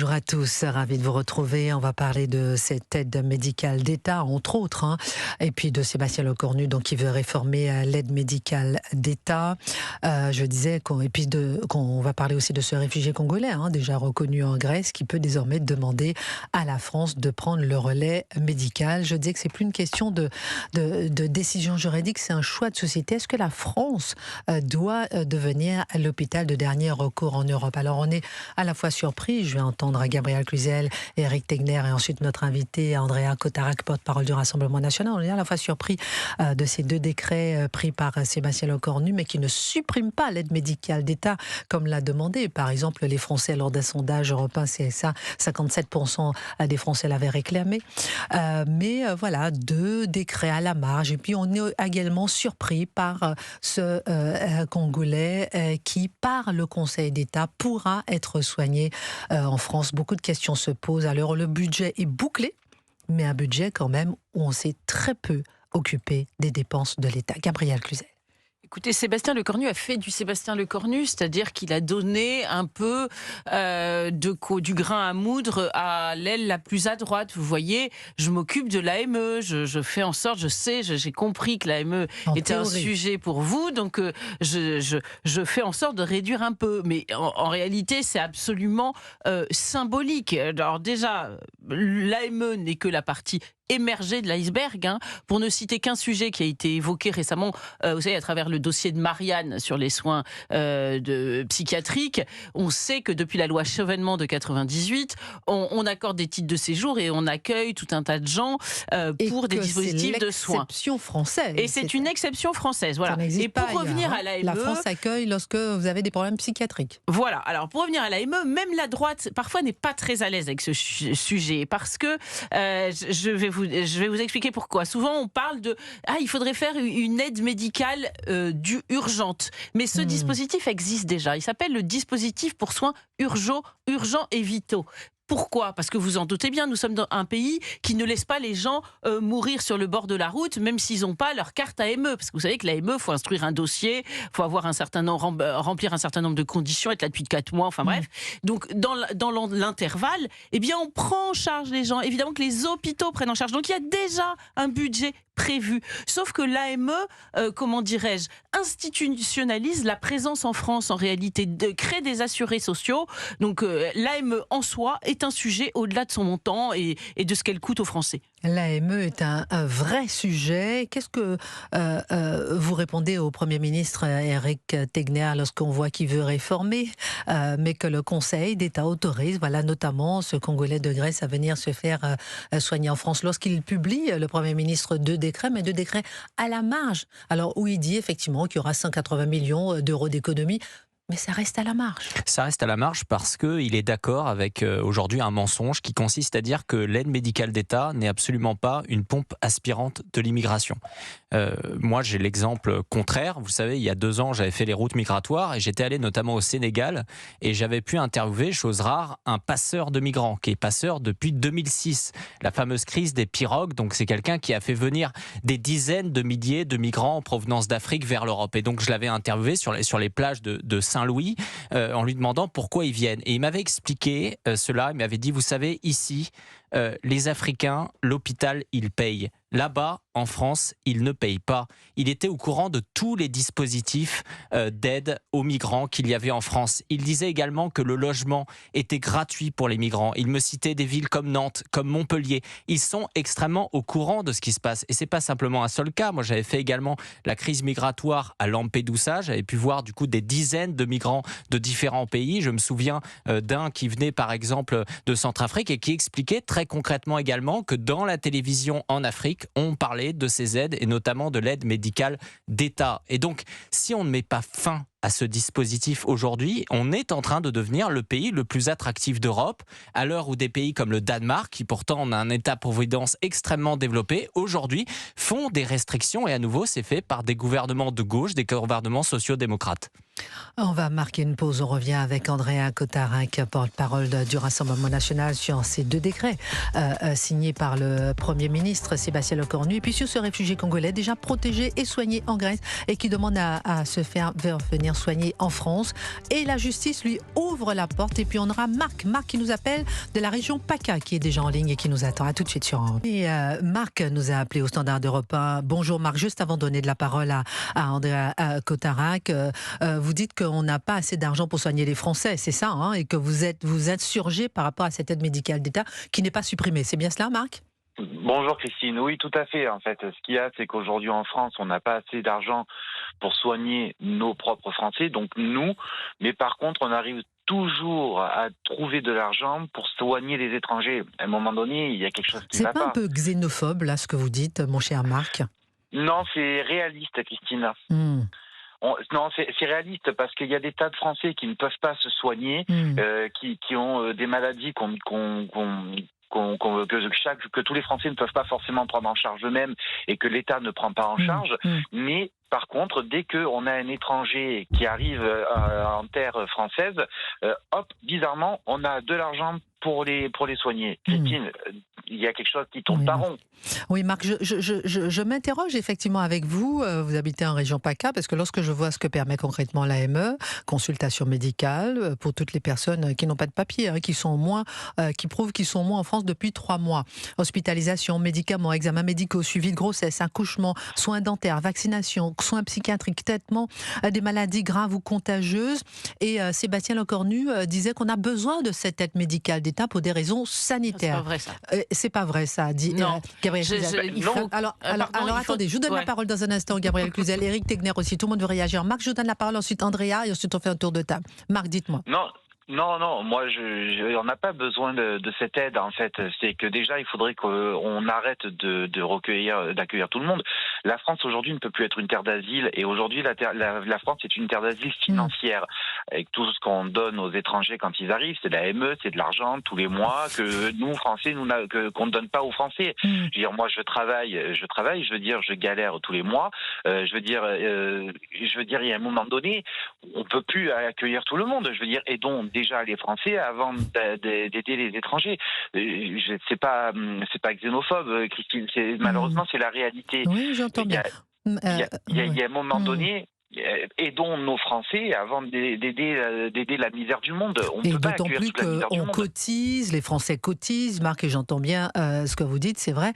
Bonjour à tous, ravi de vous retrouver. On va parler de cette aide médicale d'État, entre autres, et puis de Sébastien Lecornu, donc qui veut réformer l'aide médicale d'État. Je disais qu'on va parler aussi de ce réfugié congolais, déjà reconnu en Grèce, qui peut désormais demander à la France de prendre le relais médical. Je disais que c'est plus une question de décision juridique, c'est un choix de société. Est-ce que la France doit devenir l'hôpital de dernier recours en Europe? Alors on est à la fois surpris, je vais entendre Gabriel Cluzel, Éric Tegner et ensuite notre invité Andrea Cotarac, porte-parole du Rassemblement national. On est à la fois surpris de ces deux décrets pris par Sébastien Lecornu, mais qui ne suppriment pas l'aide médicale d'État comme l'a demandé. Par exemple, les Français, lors d'un sondage européen CSA, 57% des Français l'avaient réclamé. Mais voilà, deux décrets à la marge. Et puis on est également surpris par ce Congolais qui, par le Conseil d'État, pourra être soigné en France. Beaucoup de questions se posent. Alors le budget est bouclé, mais un budget quand même où on s'est très peu occupé des dépenses de l'État. Gabriel Cluzel. Écoutez, Sébastien Lecornu a fait du Sébastien Lecornu, c'est-à-dire qu'il a donné un peu du grain à moudre à l'aile la plus à droite. Vous voyez, je m'occupe de l'AME, je fais en sorte, j'ai compris que l'AME était un sujet pour vous, donc je fais en sorte de réduire un peu. Mais en réalité, c'est absolument symbolique. Alors déjà, l'AME n'est que la partie émergé de l'iceberg, pour ne citer qu'un sujet qui a été évoqué récemment, vous savez, à travers le dossier de Marianne sur les soins psychiatriques. On sait que depuis la loi Chevènement de 98, on accorde des titres de séjour et on accueille tout un tas de gens pour des dispositifs de soins. C'est l'exception française. Et c'est une exception française, voilà. Et pour revenir à l'AME... La France accueille lorsque vous avez des problèmes psychiatriques. Voilà, alors pour revenir à l'AME, même la droite, parfois, n'est pas très à l'aise avec ce sujet, parce que je vais vous expliquer pourquoi. Souvent, on parle de il faudrait faire une aide médicale urgente. Mais ce dispositif existe déjà. Il s'appelle le dispositif pour soins urgents et vitaux. Pourquoi ? Parce que vous en doutez bien, nous sommes dans un pays qui ne laisse pas les gens mourir sur le bord de la route, même s'ils n'ont pas leur carte AME. Parce que vous savez que l'AME, il faut instruire un dossier, il faut avoir remplir un certain nombre de conditions, être là depuis 4 mois, enfin bref. Donc dans l'intervalle, eh bien on prend en charge les gens. Évidemment que les hôpitaux prennent en charge. Donc il y a déjà un budget prévu. Sauf que l'AME, institutionnalise la présence en France en réalité, crée des assurés sociaux. Donc l'AME en soi est un sujet au-delà de son montant et de ce qu'elle coûte aux Français. L'AME est un vrai sujet. Qu'est-ce que vous répondez au Premier ministre Éric Tegner lorsqu'on voit qu'il veut réformer, mais que le Conseil d'État autorise, voilà, notamment ce Congolais de Grèce à venir se faire soigner en France, lorsqu'il publie, le Premier ministre, deux décrets à la marge. Alors où il dit effectivement qu'il y aura 180 millions d'euros d'économies, mais ça reste à la marge. Ça reste à la marge parce qu'il est d'accord avec aujourd'hui un mensonge qui consiste à dire que l'aide médicale d'État n'est absolument pas une pompe aspirante de l'immigration. Moi, j'ai l'exemple contraire. Vous savez, il y a 2 ans, j'avais fait les routes migratoires et j'étais allé notamment au Sénégal et j'avais pu interviewer, chose rare, un passeur de migrants qui est passeur depuis 2006. La fameuse crise des pirogues, donc c'est quelqu'un qui a fait venir des dizaines de milliers de migrants en provenance d'Afrique vers l'Europe. Et donc, je l'avais interviewé sur les plages de Saint-Louis en lui demandant pourquoi ils viennent. Et il m'avait expliqué cela, il m'avait dit, vous savez, ici, les Africains, l'hôpital, ils payent. Là-bas, en France, il ne paye pas. Il était au courant de tous les dispositifs d'aide aux migrants qu'il y avait en France. Il disait également que le logement était gratuit pour les migrants. Il me citait des villes comme Nantes, comme Montpellier. Ils sont extrêmement au courant de ce qui se passe. Et c'est pas simplement un seul cas. Moi, j'avais fait également la crise migratoire à Lampedusa. J'avais pu voir du coup des dizaines de migrants de différents pays. Je me souviens d'un qui venait par exemple de Centrafrique et qui expliquait très concrètement également que dans la télévision en Afrique, on parlait de ces aides et notamment de l'aide médicale d'État. Et donc, si on ne met pas fin à ce dispositif aujourd'hui, on est en train de devenir le pays le plus attractif d'Europe, à l'heure où des pays comme le Danemark, qui pourtant ont un État-providence extrêmement développé, aujourd'hui font des restrictions et à nouveau c'est fait par des gouvernements de gauche, des gouvernements sociaux-démocrates. On va marquer une pause. On revient avec Andrea Cotarac, porte-parole du Rassemblement national, sur ces 2 décrets signés par le Premier ministre Sébastien Lecornu. Et puis sur ce réfugié congolais déjà protégé et soigné en Grèce et qui demande à se faire venir soigner en France. Et la justice lui ouvre la porte. Et puis on aura Marc qui nous appelle de la région PACA, qui est déjà en ligne et qui nous attend. À tout de suite sur Europe. Et Marc nous a appelé au standard d'Europe 1. Bonjour Marc, juste avant de donner de la parole à Andrea Cotarac, vous dites qu'on n'a pas assez d'argent pour soigner les Français, c'est ça, hein, et que vous êtes insurgé par rapport à cette aide médicale d'État qui n'est pas supprimée. C'est bien cela, Marc ? Bonjour Christine, oui tout à fait. En fait, ce qu'il y a, c'est qu'aujourd'hui en France, on n'a pas assez d'argent pour soigner nos propres Français, donc nous, mais par contre, on arrive toujours à trouver de l'argent pour soigner les étrangers. À un moment donné, il y a quelque chose qui ne va pas. C'est pas un peu xénophobe, là, ce que vous dites, mon cher Marc ? Non, c'est réaliste, Christine. Non, c'est réaliste parce qu'il y a des tas de Français qui ne peuvent pas se soigner, qui ont des maladies que tous les Français ne peuvent pas forcément prendre en charge eux-mêmes et que l'État ne prend pas en charge. Mais par contre, dès qu'on a un étranger qui arrive en terre française, bizarrement, on a de l'argent pour les soigner. Christine, il y a quelque chose qui tourne pas rond. Oui, Marc, je m'interroge effectivement avec vous. Vous habitez en région PACA, parce que lorsque je vois ce que permet concrètement l'AME, consultation médicale pour toutes les personnes qui n'ont pas de papier, qui prouvent qu'ils sont moins en France depuis 3 mois. Hospitalisation, médicaments, examens médicaux, suivi de grossesse, accouchement, soins dentaires, vaccination, soins psychiatriques, traitement des maladies graves ou contagieuses. Et Sébastien Lecornu disait qu'on a besoin de cette aide médicale d'État pour des raisons sanitaires. C'est pas vrai ça, dit Gabriel Cluzel. Alors attendez, je vous donne la parole dans un instant, Gabriel Cluzel. Éric Tegner aussi, tout le monde veut réagir. Marc, je vous donne la parole, ensuite Andrea, et ensuite on fait un tour de table. Marc, dites-moi. Non, moi, on n'a pas besoin de cette aide, en fait. C'est que déjà, il faudrait qu'on arrête d'accueillir tout le monde. La France, aujourd'hui, ne peut plus être une terre d'asile. Et aujourd'hui, la France est une terre d'asile financière. Avec tout ce qu'on donne aux étrangers quand ils arrivent, c'est de la ME, c'est de l'argent tous les mois que nous, Français, qu'on ne donne pas aux Français. Je veux dire, moi, je travaille, je veux dire, je galère tous les mois. Je veux dire, il y a un moment donné, on peut plus accueillir tout le monde. Je veux dire, aidons déjà les Français avant d'aider les étrangers. C'est pas xénophobe, Christine. Malheureusement, c'est la réalité. Oui, j'entends bien. Il y a un moment donné. Aidons nos Français avant d'aider la misère du monde. Et d'autant plus qu'on cotise, les Français cotisent, Marc, et j'entends bien ce que vous dites, c'est vrai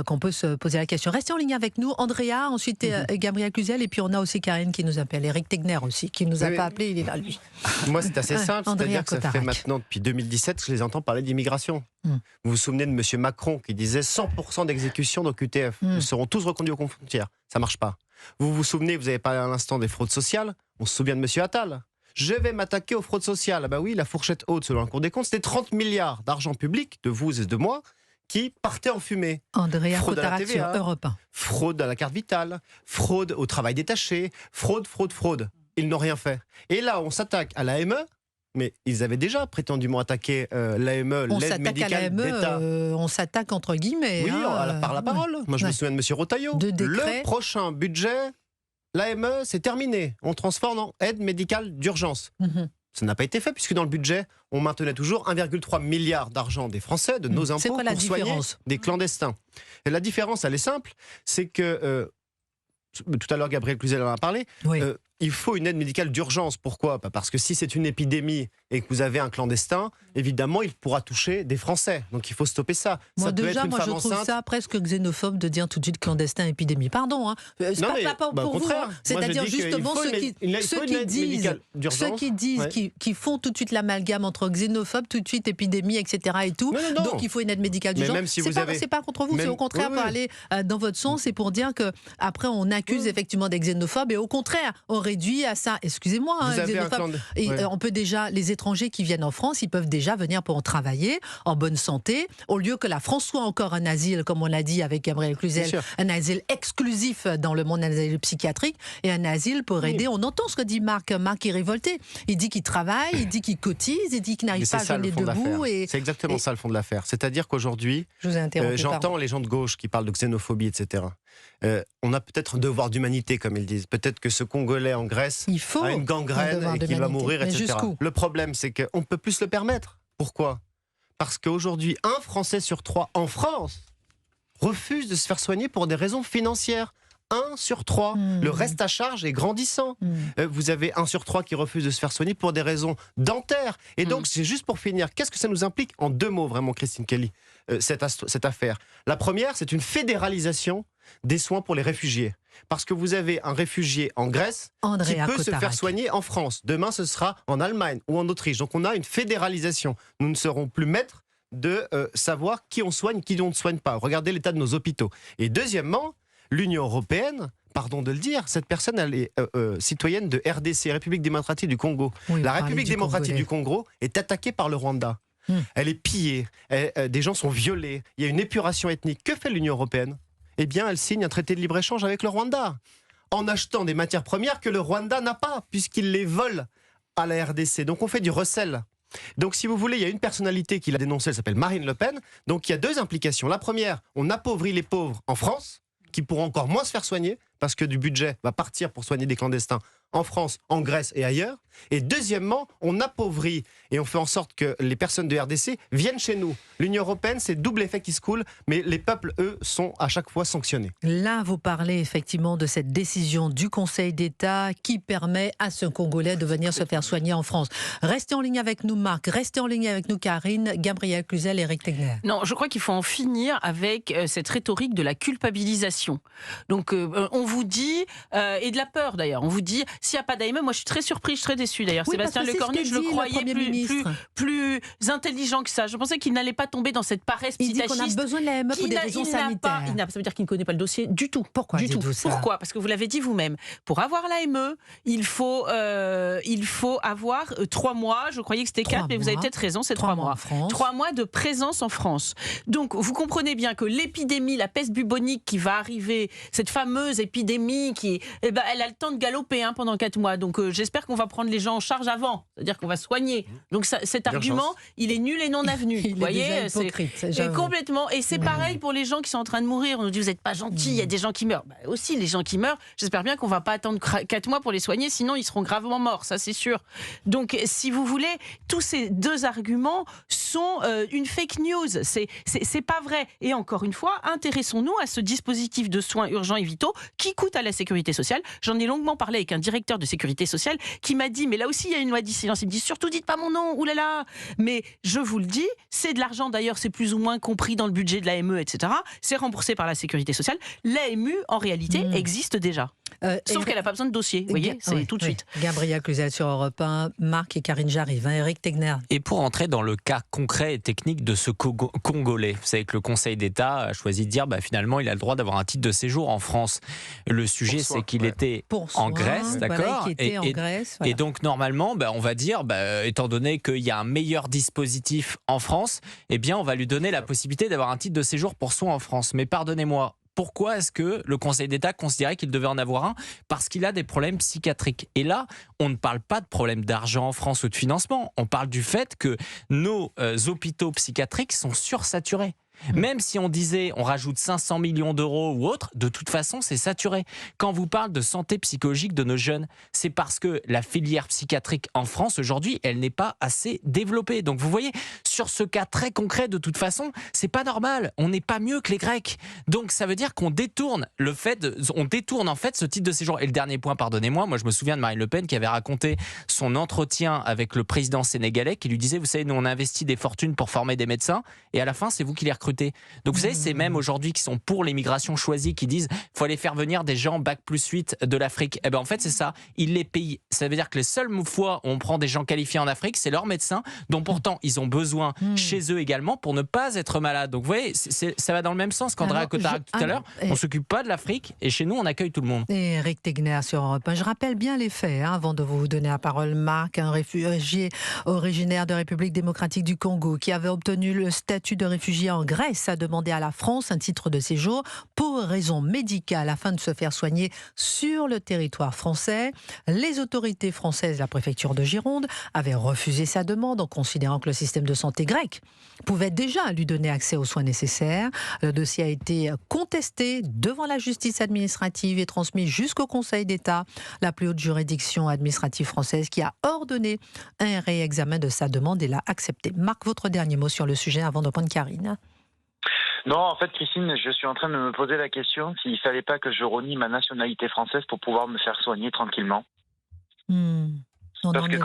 qu'on peut se poser la question. Restez en ligne avec nous, Andrea, ensuite Gabriel Cluzel, et puis on a aussi Karine qui nous appelle, Éric Tegner aussi, qui nous a pas appelé, il est là lui. Moi c'est assez simple, c'est-à-dire que ça fait maintenant depuis 2017 que je les entends parler d'immigration. Vous vous souvenez de M. Macron qui disait 100% d'exécution dans QTF, ils seront tous reconduits aux frontières, ça marche pas. Vous vous souvenez, vous avez parlé à l'instant des fraudes sociales, on se souvient de M. Attal. Je vais m'attaquer aux fraudes sociales. Ah bah oui, la fourchette haute selon la Cour des comptes, c'était 30 milliards d'argent public, de vous et de moi, qui partaient en fumée. Andrea fraude à la Cotarac TVA, sur Europe 1. Fraude à la carte vitale, fraude au travail détaché, fraude. Ils n'ont rien fait. Et là, on s'attaque à l'AME, mais ils avaient déjà prétendument attaqué l'AME, l'aide médicale d'État. On s'attaque entre guillemets. Oui, par la parole. Moi, je me souviens de M. Rotaillot. Le prochain budget, l'AME, c'est terminé. On transforme en aide médicale d'urgence. Ça n'a pas été fait, puisque dans le budget, on maintenait toujours 1,3 milliard d'argent des Français, de nos impôts, pour soigner des clandestins. Et la différence, elle est simple, c'est que, tout à l'heure, Gabriel Cluzel en a parlé, il faut une aide médicale d'urgence. Pourquoi ? Parce que si c'est une épidémie et que vous avez un clandestin, évidemment, il pourra toucher des Français. Donc il faut stopper ça. Moi, je trouve ça presque xénophobe de dire tout de suite clandestin, épidémie. Pardon, hein. C'est pas pour vous. Hein. C'est-à-dire justement ceux qui disent, qui font tout de suite l'amalgame entre xénophobe, tout de suite épidémie, etc. et tout. Non. Donc il faut une aide médicale d'urgence. C'est pas contre vous, c'est au contraire pour aller dans votre sens. C'est pour dire que après on accuse effectivement des xénophobes et au contraire on réduit à ça. Excusez-moi, on peut déjà, les étrangers qui viennent en France, ils peuvent déjà venir pour travailler en bonne santé, au lieu que la France soit encore un asile, comme on l'a dit avec Gabriel Cluzel, un asile exclusif dans le monde asile psychiatrique et un asile pour aider. On entend ce que dit Marc. Marc est révolté. Il dit qu'il travaille, il dit qu'il cotise, il dit qu'il n'arrive pas à joindre les deux bouts. C'est exactement ça le fond de l'affaire. C'est-à-dire qu'aujourd'hui, j'entends les gens de gauche qui parlent de xénophobie, etc. on a peut-être un devoir d'humanité, comme ils disent. Peut-être que ce Congolais en Grèce a une gangrène et qu'il va mourir, etc. Le problème, c'est qu'on ne peut plus se le permettre. Pourquoi ? Parce qu'aujourd'hui, 1 Français sur 3 en France refuse de se faire soigner pour des raisons financières. 1 sur 3. Le reste à charge est grandissant. Vous avez 1 sur 3 qui refuse de se faire soigner pour des raisons dentaires. Et donc, c'est juste pour finir, qu'est-ce que ça nous implique ? En 2 mots, vraiment, Christine Kelly, cette affaire. La première, c'est une fédéralisation des soins pour les réfugiés. Parce que vous avez un réfugié en Grèce qui peut se faire soigner en France. Demain, ce sera en Allemagne ou en Autriche. Donc, on a une fédéralisation. Nous ne serons plus maîtres de savoir qui on soigne, qui on ne soigne pas. Regardez l'état de nos hôpitaux. Et deuxièmement, l'Union européenne, pardon de le dire, cette personne, elle est citoyenne de RDC, République démocratique du Congo. Oui, la République démocratique du Congo est attaquée par le Rwanda. Elle est pillée, des gens sont violés, il y a une épuration ethnique. Que fait l'Union européenne ? Eh bien, elle signe un traité de libre-échange avec le Rwanda, en achetant des matières premières que le Rwanda n'a pas, puisqu'il les vole à la RDC. Donc on fait du recel. Donc si vous voulez, il y a une personnalité qui l'a dénoncé, elle s'appelle Marine Le Pen. Donc il y a 2 implications. La première, on appauvrit les pauvres en France, qui pourront encore moins se faire soigner, parce que du budget va partir pour soigner des clandestins en France, en Grèce et ailleurs. Et deuxièmement, on appauvrit et on fait en sorte que les personnes de RDC viennent chez nous. L'Union européenne, c'est double effet qui se coule, mais les peuples, eux, sont à chaque fois sanctionnés. Là, vous parlez effectivement de cette décision du Conseil d'État qui permet à ce Congolais de venir se faire soigner en France. Restez en ligne avec nous, Marc. Restez en ligne avec nous, Karine, Gabriel Cluzel et Éric Tegner. Non, je crois qu'il faut en finir avec cette rhétorique de la culpabilisation. Donc, on vous dit, et de la peur d'ailleurs, on vous dit, s'il n'y a pas d'AME, moi je suis très surprise, je suis très déçue d'ailleurs. Oui, Sébastien Lecornu, je le croyais plus intelligent que ça. Je pensais qu'il n'allait pas tomber dans cette paresse psychachiste. Il dit qu'on a besoin de l'AME pour des raisons sanitaires. Ça veut dire qu'il ne connaît pas le dossier du tout. Pourquoi dites-vous ça ? Pourquoi ? Parce que vous l'avez dit vous-même. Pour avoir l'AME, il faut avoir 3 mois. Je croyais que c'était 4, mais vous avez peut-être raison, c'est 3 mois. 3 mois de présence en France. Donc vous comprenez bien que l'épidémie, la peste bubonique qui va arriver, cette fameuse épidémie qui, elle a le temps de galoper pendant 4 mois. Donc j'espère qu'on va prendre les gens en charge avant, c'est-à-dire qu'on va soigner. Donc cet argument, il est nul et non avenu. Vous voyez, c'est complètement. Et c'est pareil pour les gens qui sont en train de mourir. On nous dit vous n'êtes pas gentils, il y a des gens qui meurent. Aussi les gens qui meurent, j'espère bien qu'on va pas attendre 4 mois pour les soigner, sinon ils seront gravement morts, ça c'est sûr. Donc si vous voulez, tous ces 2 arguments sont une fake news. C'est pas vrai. Et encore une fois, intéressons-nous à ce dispositif de soins urgents et vitaux qui coûte à la sécurité sociale. J'en ai longuement parlé avec un directeur de sécurité sociale qui m'a dit, mais là aussi il y a une loi du silence. Il me dit surtout dites pas mon nom, oulala. Mais je vous le dis, c'est de l'argent d'ailleurs, c'est plus ou moins compris dans le budget de l'AME, etc. C'est remboursé par la sécurité sociale. L'AMU en réalité existe déjà. Sauf qu'elle n'a pas besoin de dossier, vous voyez, c'est tout de suite. Gabriel Cluzel sur Europe 1, Marc et Karine j'arrive, Éric Tegner. Et pour entrer dans le cas concret et technique de ce Congolais, vous savez que le Conseil d'État a choisi de dire finalement il a le droit d'avoir un titre de séjour en France. Le sujet c'est qu'il était en Grèce, d'accord, et donc normalement on va dire, étant donné qu'il y a un meilleur dispositif en France, eh bien on va lui donner la possibilité d'avoir un titre de séjour pour soins en France. Mais pardonnez-moi, pourquoi est-ce que le Conseil d'État considérait qu'il devait en avoir un ? Parce qu'il a des problèmes psychiatriques. Et là, on ne parle pas de problème d'argent en France ou de financement. On parle du fait que nos hôpitaux psychiatriques sont sursaturés. Même si on disait on rajoute 500 millions d'euros ou autre, de toute façon c'est saturé. Quand vous parlez de santé psychologique de nos jeunes, c'est parce que la filière psychiatrique en France aujourd'hui, elle n'est pas assez développée. Donc vous voyez, sur ce cas très concret, de toute façon, c'est pas normal. On n'est pas mieux que les Grecs. Donc ça veut dire qu'on détourne en fait ce titre de séjour. Et le dernier point, pardonnez-moi, moi je me souviens de Marine Le Pen qui avait raconté son entretien avec le président sénégalais qui lui disait, vous savez, nous on investit des fortunes pour former des médecins et à la fin c'est vous qui les recrutez. Donc vous savez, c'est même aujourd'hui qui sont pour l'immigration choisie, qui disent faut aller faire venir des gens bac+8 de l'Afrique. Eh ben en fait c'est ça, ils les payent. Ça veut dire que les seules fois où on prend des gens qualifiés en Afrique, c'est leurs médecins, dont pourtant ils ont besoin chez eux également pour ne pas être malades. Donc vous voyez, ça va dans le même sens qu'Andrea Cotarac tout à l'heure. On s'occupe pas de l'Afrique et chez nous on accueille tout le monde. Et Éric Tegner sur Europe 1. Je rappelle bien les faits avant de vous donner la parole. Marc, un réfugié originaire de République démocratique du Congo qui avait obtenu le statut de réfugié en Grèce, Grèce a demandé à la France un titre de séjour pour raison médicale afin de se faire soigner sur le territoire français. Les autorités françaises, la préfecture de Gironde, avaient refusé sa demande en considérant que le système de santé grec pouvait déjà lui donner accès aux soins nécessaires. Le dossier a été contesté devant la justice administrative et transmis jusqu'au Conseil d'État, la plus haute juridiction administrative française, qui a ordonné un réexamen de sa demande et l'a accepté. Marc, votre dernier mot sur le sujet avant de prendre Karine. Non, en fait, Christine, je suis en train de me poser la question s'il ne fallait pas que je renie ma nationalité française pour pouvoir me faire soigner tranquillement. Parce que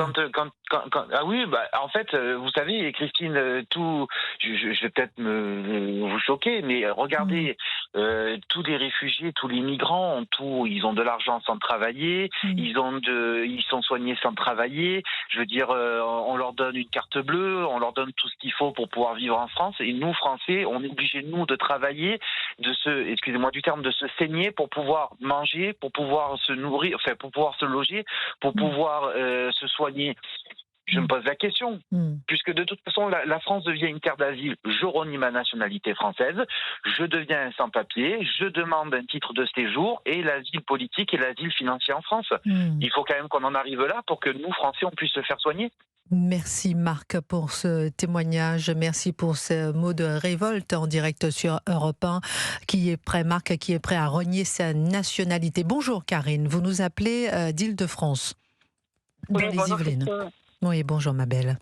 ah oui, en fait, vous savez, Christine, je vais peut-être vous choquer, mais regardez, tous les réfugiés, tous les migrants, ils ont de l'argent sans travailler, ils sont soignés sans travailler. Je veux dire, on leur donne une carte bleue, on leur donne tout ce qu'il faut pour pouvoir vivre en France. Et nous, Français, on est obligés nous de travailler, excusez-moi du terme, de se saigner pour pouvoir manger, pour pouvoir se nourrir, enfin pour pouvoir se loger, pour pouvoir se soigner. Je me pose la question, puisque de toute façon, la France devient une terre d'asile. Je renie ma nationalité française, je deviens un sans-papier, je demande un titre de séjour et l'asile politique et l'asile financier en France. Il faut quand même qu'on en arrive là pour que nous, Français, on puisse se faire soigner. Merci Marc pour ce témoignage, merci pour ce mot de révolte en direct sur Europe 1, Marc qui est prêt à renier sa nationalité. Bonjour Karine, vous nous appelez d'Île-de-France, dans les Yvelines. Oui, bonjour ma belle.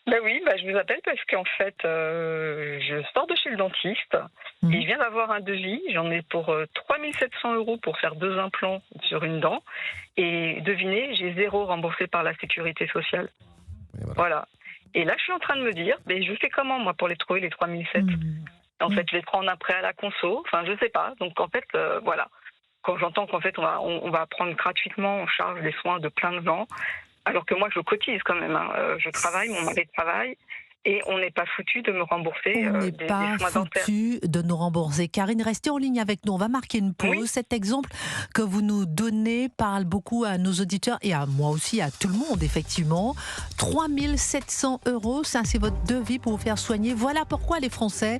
Je vous appelle parce qu'en fait, je sors de chez le dentiste et il vient d'avoir un devis. J'en ai pour 3 700 € pour faire 2 implants sur une dent. Et devinez, j'ai 0 remboursé par la sécurité sociale. Voilà. Et là, je suis en train de me dire, mais je fais comment, moi, pour les trouver, les 3 700 €? En fait, je les prends un prêt à la conso. Enfin, je sais pas. Donc, en fait, voilà. Quand j'entends qu'en fait, on va prendre gratuitement en charge les soins de plein de gens, alors que moi, je cotise quand même. Je travaille, mon mari travaille, et on n'est pas foutu de me rembourser on n'est des pas soins dentaires. foutu de nous rembourser. Karine, restez en ligne avec nous. On va marquer une pause. Oui. Cet exemple que vous nous donnez parle beaucoup à nos auditeurs et à moi aussi, à tout le monde, effectivement. 3 700 €, ça c'est votre devis pour vous faire soigner. Voilà pourquoi les Français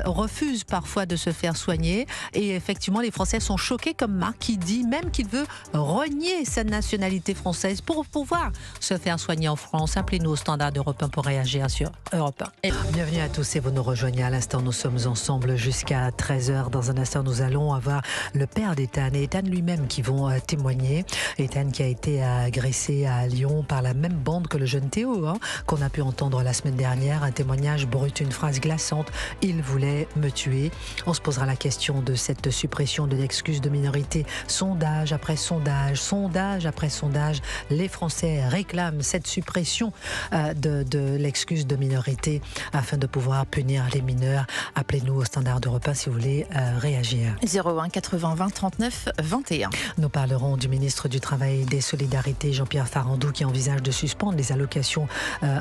refusent parfois de se faire soigner. Et effectivement, les Français sont choqués, comme Marc qui dit même qu'il veut renier sa nationalité française pour pouvoir se faire soigner en France. Appelez-nous au standard d'Europe 1 pour réagir sur Europe 1. Bienvenue à tous et vous nous rejoignez à l'instant. Nous sommes ensemble jusqu'à 13h. Dans un instant, nous allons avoir le père d'Ethan et Ethan lui-même qui vont témoigner. Ethan qui a été agressé à Lyon par la même bande que le jeune Théo, qu'on a pu entendre la semaine dernière. Un témoignage brut, une phrase glaçante. Il voulait me tuer. On se posera la question de cette suppression de l'excuse de minorité. Sondage après sondage, sondage après sondage. Les Français réclament cette suppression de l'excuse de minorité afin de pouvoir punir les mineurs. Appelez-nous au standard d'Europe 1 si vous voulez réagir. 01 80 20 39 21. Nous parlerons du ministre du Travail et des Solidarités, Jean-Pierre Farandou, qui envisage de suspendre les allocations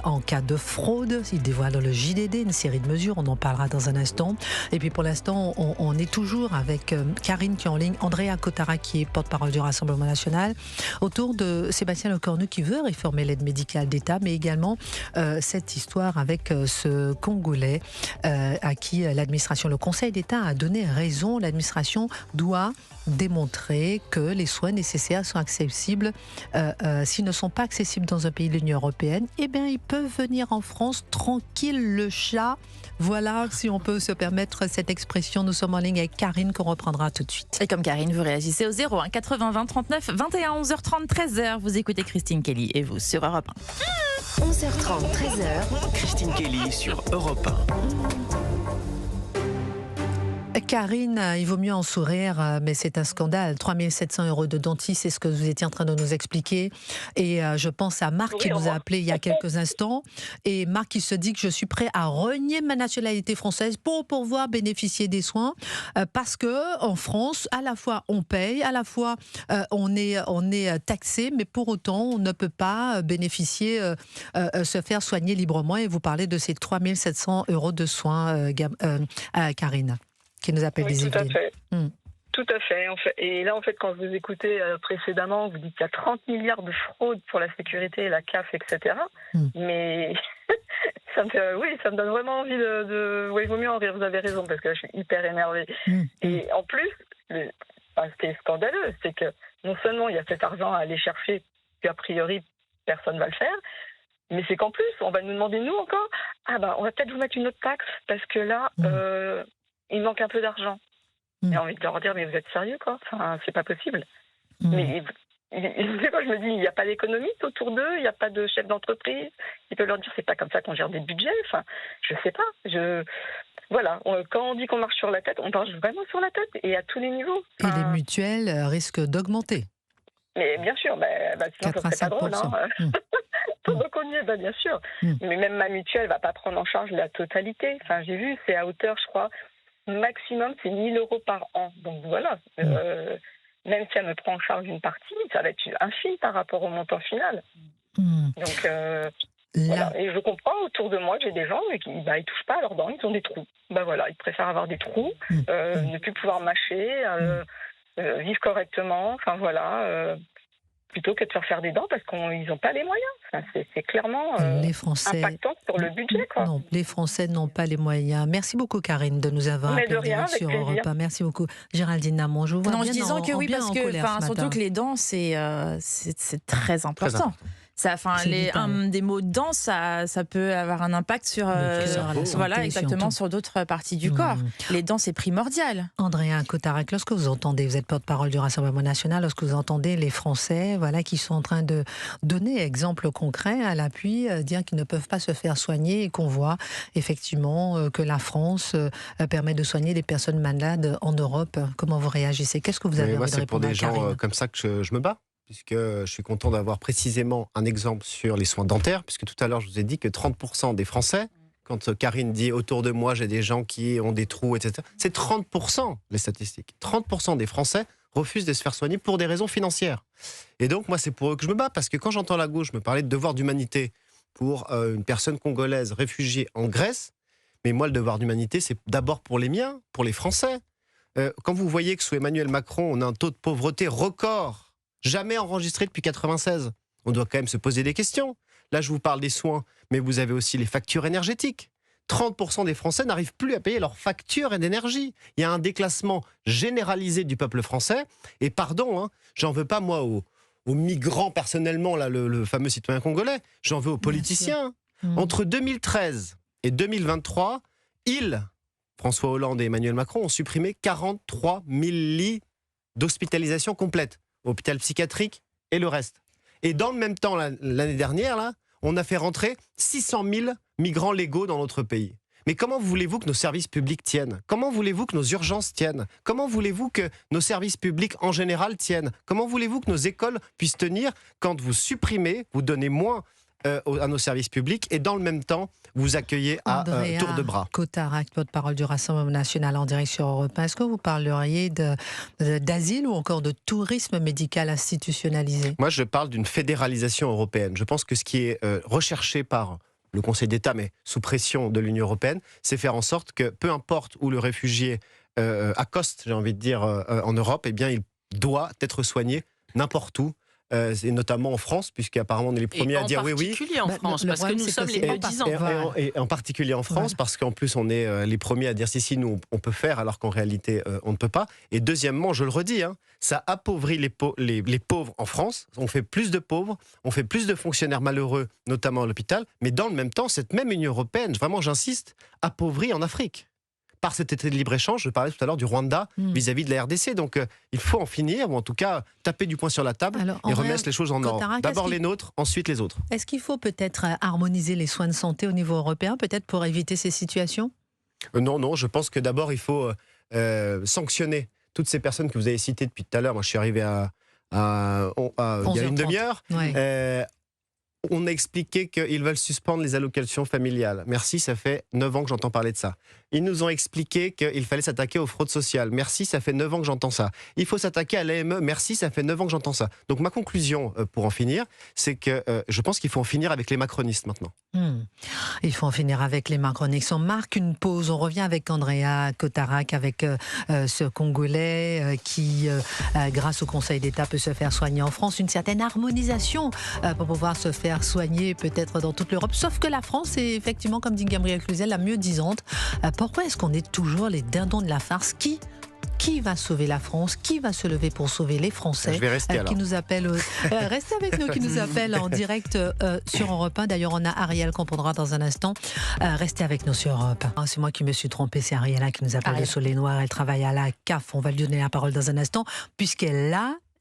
en cas de fraude. Il dévoile dans le JDD une série de mesures, on en parlera dans un instant. Et puis pour l'instant, on est toujours avec Karine qui est en ligne, Andrea Cotara qui est porte-parole du Rassemblement national, autour de Sébastien Lecornu qui veut réformer l'aide médicale d'État, mais également cette histoire avec ce Congolais à qui l'administration, le Conseil d'État a donné raison. L'administration doit démontrer que les soins nécessaires sont accessibles. S'ils ne sont pas accessibles dans un pays de l'Union européenne, eh bien ils peuvent venir en France tranquille le chat. Voilà, si on peut se permettre cette expression. Nous sommes en ligne avec Karine qu'on reprendra tout de suite. Et comme Karine, vous réagissez au 01 80 20 39 21, 11h30, 13h. Vous écoutez Christine Kelly et vous sur Europe 1. 11h30, 13h. Christine Kelly sur Europe 1. Karine, il vaut mieux en sourire, mais c'est un scandale. 3 700 € de dentiste, c'est ce que vous étiez en train de nous expliquer. Et je pense à Marc qui nous a appelé il y a quelques instants. Et Marc qui se dit que je suis prêt à renier ma nationalité française pour pouvoir bénéficier des soins. Parce que en France, à la fois on paye, à la fois on est taxé, mais pour autant on ne peut pas bénéficier, se faire soigner librement. Et vous parlez de ces 3 700 € de soins, Karine, qui nous appelle des Yvelines. Tout à fait. Et là, en fait, quand vous écoutez précédemment, vous dites qu'il y a 30 milliards de fraudes pour la sécurité, la CAF, etc. Mais ça me donne vraiment envie Oui, il vaut mieux en rire, vous avez raison, parce que là, je suis hyper énervée. Et en plus, ce qui est scandaleux, c'est que non seulement il y a cet argent à aller chercher, puis a priori, personne ne va le faire, mais c'est qu'en plus, on va nous demander, nous encore, on va peut-être vous mettre une autre taxe, parce que là, il manque un peu d'argent. J'ai envie de leur dire, mais vous êtes sérieux, quoi? Enfin, c'est pas possible. Mais je me dis, il n'y a pas d'économiste autour d'eux, il n'y a pas de chef d'entreprise. Ils peuvent leur dire, c'est pas comme ça qu'on gère des budgets. Enfin, je sais pas. Voilà, quand on dit qu'on marche sur la tête, on marche vraiment sur la tête et à tous les niveaux. Et les mutuelles risquent d'augmenter. Mais bien sûr, sinon ça serait pas drôle. Donc on y est, bien sûr. Mais même ma mutuelle va pas prendre en charge la totalité. Enfin, j'ai vu, c'est à hauteur, je crois, maximum, c'est 1 000 € par an. Donc voilà. Même si elle me prend en charge une partie, ça va être infime par rapport au montant final. Donc, voilà. Et je comprends, autour de moi, j'ai des gens qui ils touchent pas à leurs dents, ils ont des trous. Voilà, ils préfèrent avoir des trous, ne plus pouvoir mâcher, vivre correctement, plutôt que de faire des dents parce qu'ils n'ont pas les moyens. Enfin, c'est clairement impactant sur le budget. Quoi. Non, les Français n'ont pas les moyens. Merci beaucoup, Karine, de nous avoir appelé sur Europe 1. Merci beaucoup. Géraldine Namon, je vous vois bien disant que oui, parce que surtout que les dents, c'est très important. Des mots de dents, ça peut avoir un impact sur, sur d'autres parties du corps. Les dents, c'est primordial. Andréa Cotarac, lorsque vous entendez, vous êtes porte-parole du Rassemblement national, lorsque vous entendez les Français qui sont en train de donner exemple concret à l'appui, dire qu'ils ne peuvent pas se faire soigner et qu'on voit effectivement que la France permet de soigner les personnes malades en Europe, comment vous réagissez? Qu'est-ce que vous avez envie de répondre à Karine? C'est pour des gens comme ça que je me bats. Puisque je suis content d'avoir précisément un exemple sur les soins dentaires, puisque tout à l'heure je vous ai dit que 30% des Français, quand Karine dit autour de moi j'ai des gens qui ont des trous, etc., c'est 30% les statistiques. 30% des Français refusent de se faire soigner pour des raisons financières. Et donc moi c'est pour eux que je me bats, parce que quand j'entends la gauche me parler de devoir d'humanité pour une personne congolaise réfugiée en Grèce, mais moi le devoir d'humanité c'est d'abord pour les miens, pour les Français. Quand vous voyez que sous Emmanuel Macron on a un taux de pauvreté record, jamais enregistré depuis 1996. On doit quand même se poser des questions. Là, je vous parle des soins, mais vous avez aussi les factures énergétiques. 30% des Français n'arrivent plus à payer leurs factures d'énergie. Il y a un déclassement généralisé du peuple français. Et pardon, j'en veux pas moi aux migrants personnellement, là, le fameux citoyen congolais. J'en veux aux politiciens. Entre 2013 et 2023, François Hollande et Emmanuel Macron, ont supprimé 43 000 lits d'hospitalisation complète. Hôpital psychiatrique et le reste. Et dans le même temps, l'année dernière, on a fait rentrer 600 000 migrants légaux dans notre pays. Mais comment voulez-vous que nos services publics tiennent? Comment voulez-vous que nos urgences tiennent? Comment voulez-vous que nos services publics en général tiennent? Comment voulez-vous que nos écoles puissent tenir quand vous supprimez, vous donnez moins à nos services publics et dans le même temps, vous accueillez à tour de bras? Cotarac, porte-parole du Rassemblement national en direct sur Europe 1. Est-ce que vous parleriez d'asile ou encore de tourisme médical institutionnalisé? Moi, je parle d'une fédéralisation européenne. Je pense que ce qui est recherché par le Conseil d'État, mais sous pression de l'Union européenne, c'est faire en sorte que peu importe où le réfugié accoste, j'ai envie de dire, en Europe, eh bien, il doit être soigné n'importe où. Et notamment en France, puisqu'apparemment on est les premiers à dire oui. En particulier en France, parce que nous sommes les mieux-disants. Et en particulier en France, parce qu'en plus on est les premiers à dire si, nous on peut faire, alors qu'en réalité on ne peut pas. Et deuxièmement, je le redis, ça appauvrit les pauvres en France. On fait plus de pauvres, on fait plus de fonctionnaires malheureux, notamment à l'hôpital. Mais dans le même temps, cette même Union européenne, vraiment j'insiste, appauvrit en Afrique. Par cet été de libre-échange, je parlais tout à l'heure du Rwanda vis-à-vis de la RDC. Donc il faut en finir, ou en tout cas taper du poing sur la table et remettre les choses en ordre. D'abord les nôtres, ensuite les autres. Est-ce qu'il faut peut-être harmoniser les soins de santé au niveau européen, peut-être pour éviter ces situations? Non, je pense que d'abord il faut sanctionner toutes ces personnes que vous avez citées depuis tout à l'heure. Moi je suis arrivé il y a une demi-heure. Ouais. On a expliqué qu'ils veulent suspendre les allocations familiales. Merci, ça fait 9 ans que j'entends parler de ça. Ils nous ont expliqué qu'il fallait s'attaquer aux fraudes sociales. Merci, ça fait 9 ans que j'entends ça. Il faut s'attaquer à l'AME. Merci, ça fait 9 ans que j'entends ça. Donc ma conclusion, pour en finir, c'est que je pense qu'il faut en finir avec les macronistes maintenant. Il faut en finir avec les macronistes. On marque une pause. On revient avec Andréa Cotarac, avec ce Congolais qui, grâce au Conseil d'État, peut se faire soigner en France. Une certaine harmonisation pour pouvoir se faire faire soigner peut-être dans toute l'Europe. Sauf que la France est effectivement, comme dit Gabriel Cluzel, la mieux disante. Pourquoi est-ce qu'on est toujours les dindons de la farce? Qui va sauver la France? Qui va se lever pour sauver les Français? Je vais rester qui nous appellent, restez avec nous, qui nous appellent en direct sur Europe 1. D'ailleurs, on a Ariel qu'on prendra dans un instant. Restez avec nous sur Europe 1. C'est moi qui me suis trompée, c'est Ariel qui nous appelle de Soleil-Noir. Elle travaille à la CAF. On va lui donner la parole dans un instant, puisqu'elle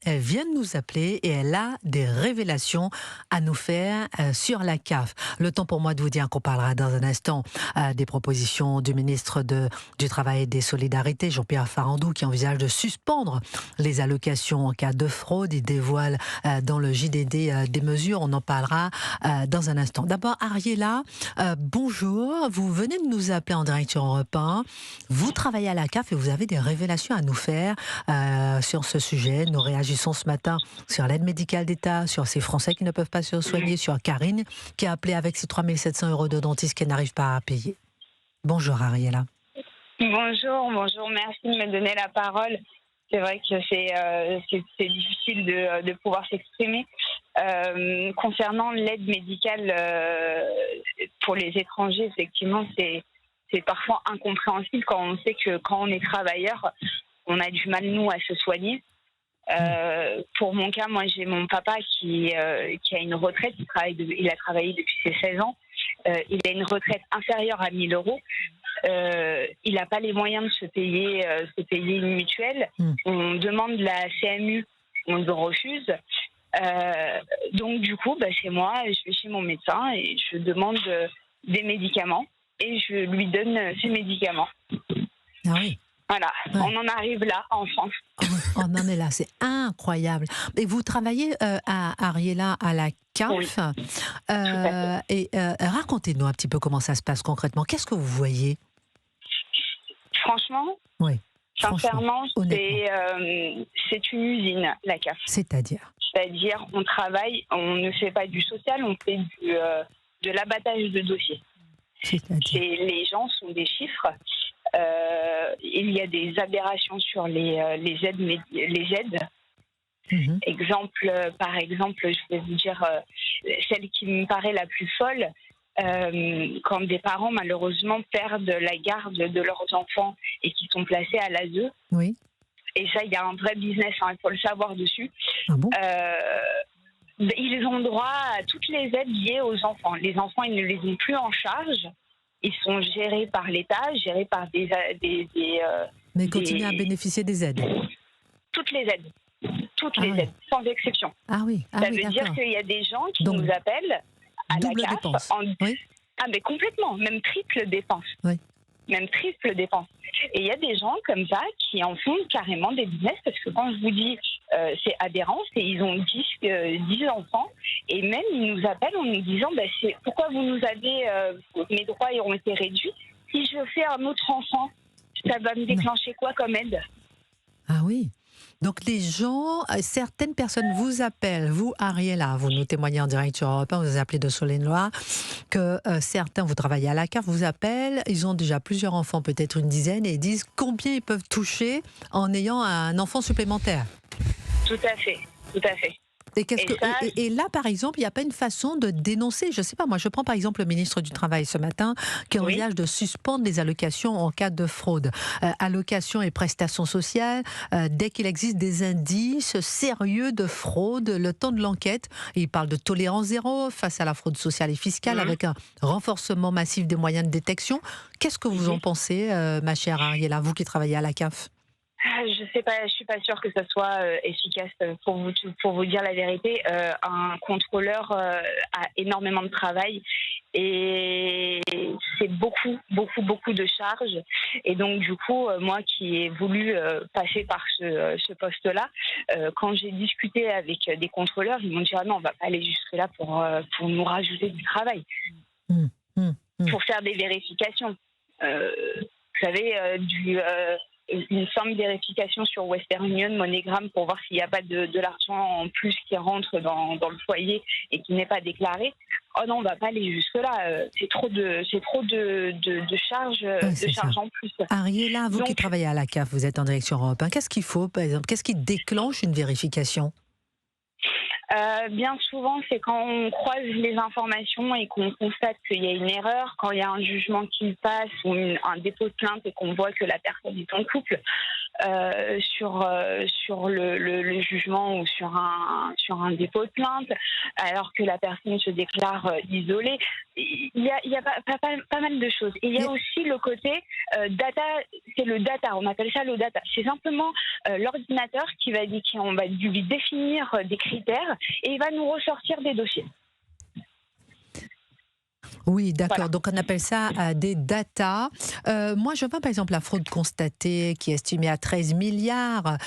vient de nous appeler et elle a des révélations à nous faire sur la CAF. Le temps pour moi de vous dire qu'on parlera dans un instant des propositions du ministre du Travail et des Solidarités, Jean-Pierre Farandou, qui envisage de suspendre les allocations en cas de fraude. Il dévoile dans le JDD des mesures. On en parlera dans un instant. D'abord, Ariela, bonjour. Vous venez de nous appeler en direct sur Europe 1. Vous travaillez à la CAF et vous avez des révélations à nous faire sur ce sujet. Nous réagissons ce matin sur l'aide médicale d'État, sur ces Français qui ne peuvent pas se soigner, sur Karine qui a appelé avec ses 3 700 € de dentiste qu'elle n'arrive pas à payer. Bonjour Ariela. Bonjour, merci de me donner la parole. C'est vrai que c'est difficile de pouvoir s'exprimer. Concernant l'aide médicale pour les étrangers, effectivement, c'est parfois incompréhensible quand on sait que quand on est travailleur, on a du mal, nous, à se soigner. Pour mon cas, moi j'ai mon papa qui a une retraite, il a travaillé depuis ses 16 ans, il a une retraite inférieure à 1 000 €, il n'a pas les moyens de se payer une mutuelle, on demande la CMU, on le refuse, donc du coup c'est moi, je vais chez mon médecin et je demande des médicaments et je lui donne ces médicaments. Ah oui. Voilà, on en arrive là en France. On en est là, c'est incroyable. Et vous travaillez à Ariela à la CAF. Oui. Et racontez-nous un petit peu comment ça se passe concrètement. Qu'est-ce que vous voyez? Franchement, sincèrement, c'est une usine, la CAF. C'est-à-dire, on travaille, on ne fait pas du social, on fait de l'abattage de dossiers. Les gens sont des chiffres. Il y a des aberrations sur les aides. Par exemple, je vais vous dire celle qui me paraît la plus folle, quand des parents malheureusement perdent la garde de leurs enfants et qui sont placés à l'ASE. Oui. Et ça, il y a un vrai business, il faut le savoir dessus. Ah bon? Ils ont droit à toutes les aides liées aux enfants. Les enfants, ils ne les ont plus en charge. Ils sont gérés par l'État, gérés par mais continuez à bénéficier des aides. Toutes les aides. Aides, sans exception. Ah oui. Ça veut dire qu'il y a des gens qui nous appellent à la CAF. Ah mais complètement, même triple dépense. Oui. Même triple dépense. Et il y a des gens comme ça qui en font carrément des business, parce que quand je vous dis c'est aberrant, ils ont 10 enfants, et même ils nous appellent en nous disant pourquoi vous nous avez, mes droits ont été réduits, si je fais un autre enfant, ça va me déclencher quoi comme aide? Ah oui. Donc les gens, certaines personnes vous appellent, vous Ariela, vous nous témoignez en direct sur Europe 1, vous appelez de Soleil-Noir, que certains, vous travaillez à la CAF, vous appellent, ils ont déjà plusieurs enfants, peut-être une dizaine, et ils disent combien ils peuvent toucher en ayant un enfant supplémentaire. Tout à fait. Et là, par exemple, il n'y a pas une façon de dénoncer. Je ne sais pas, moi, je prends par exemple le ministre du Travail ce matin qui envisage de suspendre les allocations en cas de fraude. Allocations et prestations sociales, dès qu'il existe des indices sérieux de fraude, le temps de l'enquête. Il parle de tolérance zéro face à la fraude sociale et fiscale avec un renforcement massif des moyens de détection. Qu'est-ce que vous en pensez, ma chère Ariela, vous qui travaillez à la CAF? Je sais pas, je suis pas sûre que ça soit efficace. Pour vous dire la vérité, un contrôleur a énormément de travail et c'est beaucoup de charges. Et donc du coup, moi qui ai voulu passer par ce poste-là, quand j'ai discuté avec des contrôleurs, ils m'ont dit non, on va pas aller jusque là pour nous rajouter du travail, pour faire des vérifications. Vous savez, une simple vérification sur Western Union, MoneyGram, pour voir s'il n'y a pas de l'argent en plus qui rentre dans le foyer et qui n'est pas déclaré. Oh non, on ne va pas aller jusque-là. C'est trop de charges, en plus. Ariela, vous qui travaillez à la CAF, vous êtes en direction Europe 1, qu'est-ce qu'il faut, par exemple? Qu'est-ce qui déclenche une vérification? Bien souvent, c'est quand on croise les informations et qu'on constate qu'il y a une erreur, quand il y a un jugement qui passe ou un dépôt de plainte et qu'on voit que la personne est en couple sur le jugement ou sur un dépôt de plainte, alors que la personne se déclare isolée. Il y a pas mal de choses. Et il y a aussi le côté data, c'est le data, on appelle ça le data. C'est simplement l'ordinateur on va lui définir des critères et il va nous ressortir des dossiers. Oui, d'accord. Voilà. Donc, on appelle ça des data. Moi, je vois par exemple la fraude constatée qui est estimée à 13 milliards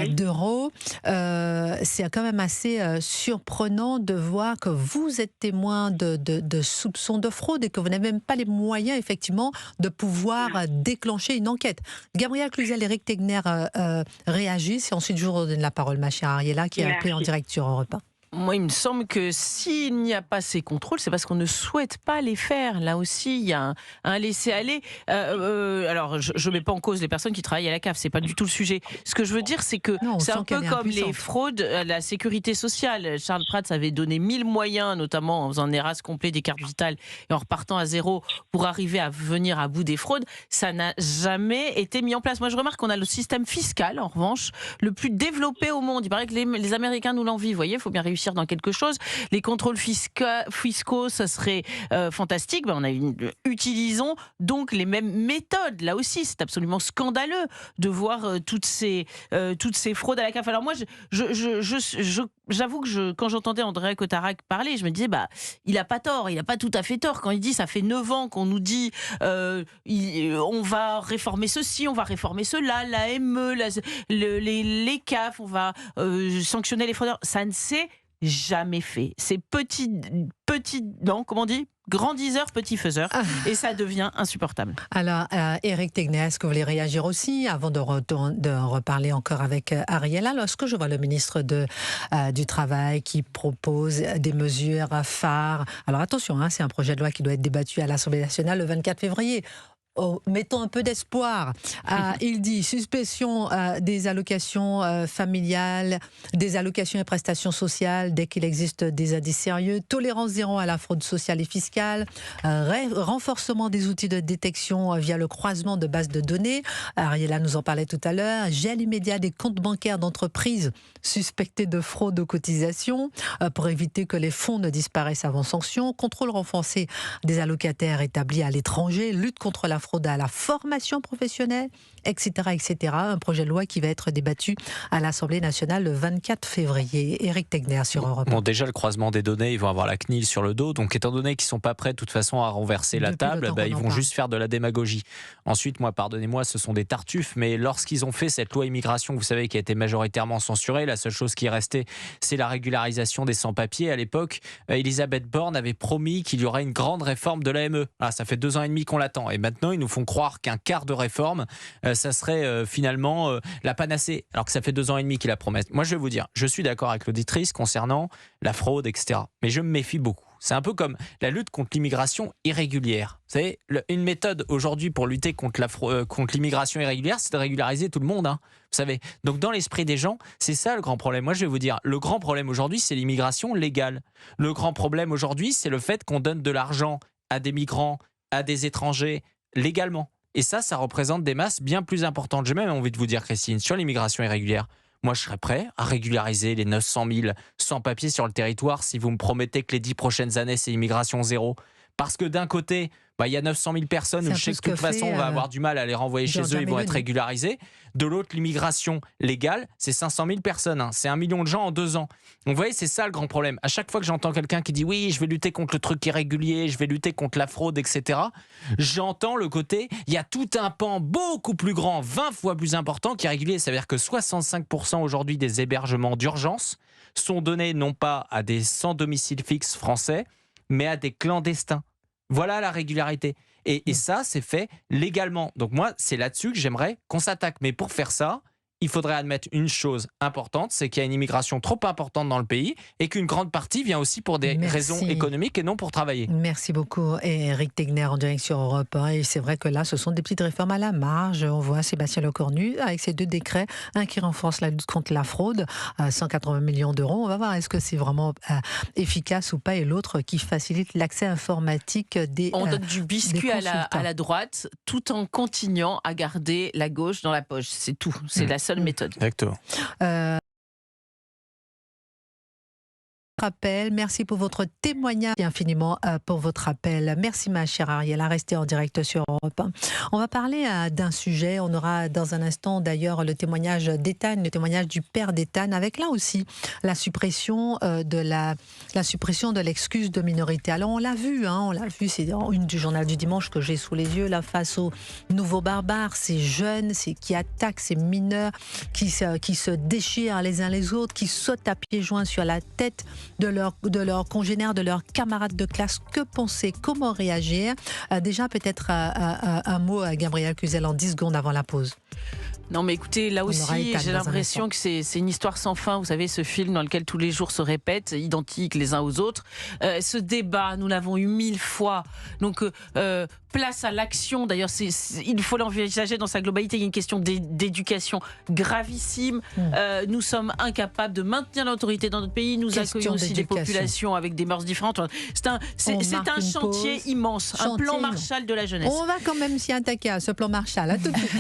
d'euros. C'est quand même assez surprenant de voir que vous êtes témoin de soupçons de fraude et que vous n'avez même pas les moyens, effectivement, de pouvoir déclencher une enquête. Gabriel Cluzel et Éric Tegner réagissent et ensuite je vous redonne la parole, ma chère Ariella, qui est appelée en direct sur Europe 1. Moi, il me semble que s'il n'y a pas ces contrôles, c'est parce qu'on ne souhaite pas les faire. Là aussi, il y a un laisser-aller. Alors, je ne mets pas en cause les personnes qui travaillent à la CAF, c'est pas du tout le sujet. Ce que je veux dire, c'est que c'est un peu comme les fraudes à la sécurité sociale. Charles Prats avait donné 1000 moyens, notamment en faisant un erasme complet des cartes vitales et en repartant à zéro pour arriver à venir à bout des fraudes. Ça n'a jamais été mis en place. Moi, je remarque qu'on a le système fiscal, en revanche, le plus développé au monde. Il paraît que les Américains nous l'envient. Vous voyez, il faut bien réussir dans quelque chose. Les contrôles fiscaux, ça serait fantastique. Utilisons donc les mêmes méthodes. Là aussi, c'est absolument scandaleux de voir toutes ces fraudes à la CAF. Alors moi, j'avoue que quand j'entendais André Cotarac parler, je me disais, il n'a pas tort, il n'a pas tout à fait tort. Quand il dit, ça fait 9 ans qu'on nous dit, on va réformer ceci, on va réformer cela, l'AME, les CAF, on va sanctionner les fraudeurs. Ça ne s'est jamais fait. C'est grandisseur, petit faiseur, et ça devient insupportable. Alors, Éric Tegner, est-ce que vous voulez réagir aussi, avant de reparler encore avec Ariella? Lorsque je vois le ministre du Travail qui propose des mesures phares, alors attention, c'est un projet de loi qui doit être débattu à l'Assemblée nationale le 24 février. Mettons un peu d'espoir. Il dit suspension des allocations familiales, des allocations et prestations sociales dès qu'il existe des indices sérieux, tolérance zéro à la fraude sociale et fiscale, renforcement des outils de détection via le croisement de bases de données. Ariella nous en parlait tout à l'heure. Gel immédiat des comptes bancaires d'entreprises suspectées de fraude aux cotisations pour éviter que les fonds ne disparaissent avant sanction. Contrôle renforcé des allocataires établis à l'étranger. Lutte contre la fraude à la formation professionnelle, etc., etc. Un projet de loi qui va être débattu à l'Assemblée nationale le 24 février. Éric Tegner sur Europe 1. Bon, déjà, le croisement des données, ils vont avoir la CNIL sur le dos. Donc, étant donné qu'ils ne sont pas prêts, de toute façon, à renverser la table, ils vont juste faire de la démagogie. Ensuite, pardonnez-moi, ce sont des tartuffes, mais lorsqu'ils ont fait cette loi immigration, vous savez, qui a été majoritairement censurée, la seule chose qui est restée, c'est la régularisation des sans-papiers. À l'époque, Elisabeth Borne avait promis qu'il y aurait une grande réforme de l'AME. Ça fait 2 ans et demi qu'on l'attend. Et maintenant, ils nous font croire qu'un quart de réforme, ça serait finalement la panacée, alors que ça fait 2 ans et demi qu'il la promet. Moi, je vais vous dire, je suis d'accord avec l'auditrice concernant la fraude, etc. Mais je me méfie beaucoup. C'est un peu comme la lutte contre l'immigration irrégulière. Vous savez, une méthode aujourd'hui pour lutter contre l'immigration irrégulière, c'est de régulariser tout le monde. Vous savez. Donc, dans l'esprit des gens, c'est ça le grand problème. Moi, je vais vous dire, le grand problème aujourd'hui, c'est l'immigration légale. Le grand problème aujourd'hui, c'est le fait qu'on donne de l'argent à des migrants, à des étrangers, légalement. Et ça représente des masses bien plus importantes. J'ai même envie de vous dire, Christine, sur l'immigration irrégulière, moi, je serais prêt à régulariser les 900 000 sans-papiers sur le territoire si vous me promettez que les 10 prochaines années, c'est immigration zéro. Parce que d'un côté, il y a 900 000 personnes où je sais que de toute façon, on va avoir du mal à les renvoyer chez eux, ils vont être régularisés. De l'autre, l'immigration légale, c'est 500 000 personnes. C'est 1 million de gens en 2 ans. Donc vous voyez, c'est ça le grand problème. À chaque fois que j'entends quelqu'un qui dit « oui, je vais lutter contre le truc irrégulier, je vais lutter contre la fraude, etc. », j'entends le côté, il y a tout un pan beaucoup plus grand, 20 fois plus important qui est régulier. Ça veut dire que 65% aujourd'hui des hébergements d'urgence sont donnés non pas à des sans domicile fixe français, mais à des clandestins. Voilà la régularité. Et ça, c'est fait légalement. Donc moi, c'est là-dessus que j'aimerais qu'on s'attaque. Mais pour faire ça, il faudrait admettre une chose importante, c'est qu'il y a une immigration trop importante dans le pays et qu'une grande partie vient aussi pour des raisons économiques et non pour travailler. Merci beaucoup. Et Éric Tegner en direct sur Europe 1. Et c'est vrai que là, ce sont des petites réformes à la marge. On voit Sébastien Lecornu avec ses 2 décrets, un qui renforce la lutte contre la fraude, 180 millions d'euros. On va voir est-ce que c'est vraiment efficace ou pas, et l'autre qui facilite l'accès informatique des On donne du biscuit à la droite tout en continuant à garder la gauche dans la poche. C'est tout. C'est la seule méthode. Exactement. Appel. Merci pour votre témoignage et infiniment pour votre appel. Merci ma chère Ariel, à rester en direct sur Europe 1. On va parler d'un sujet, on aura dans un instant d'ailleurs le témoignage d'Ethan, le témoignage du père d'Ethan, avec là aussi la suppression de l'excuse de minorité. Alors on l'a vu, c'est une du journal du dimanche que j'ai sous les yeux, là, face aux nouveaux barbares, ces jeunes qui attaquent ces mineurs, qui se déchirent les uns les autres, qui sautent à pieds joints sur la tête de leurs congénères, de leurs camarades de classe. Que penser? Comment réagir? Déjà, peut-être un mot à Gabriel Cluzel en 10 secondes avant la pause. Non mais écoutez, là aussi j'ai l'impression que c'est une histoire sans fin. Vous savez, ce film dans lequel tous les jours se répètent, identiques les uns aux autres. Ce débat, nous l'avons eu 1000 fois. Donc place à l'action. D'ailleurs, il faut l'envisager dans sa globalité. Il y a une question d'éducation gravissime. Nous sommes incapables de maintenir l'autorité dans notre pays. Nous accueillons aussi des populations avec des mœurs différentes. C'est un chantier immense, un plan Marshall de la jeunesse. On va quand même s'y attaquer à ce plan Marshall. À tout de suite.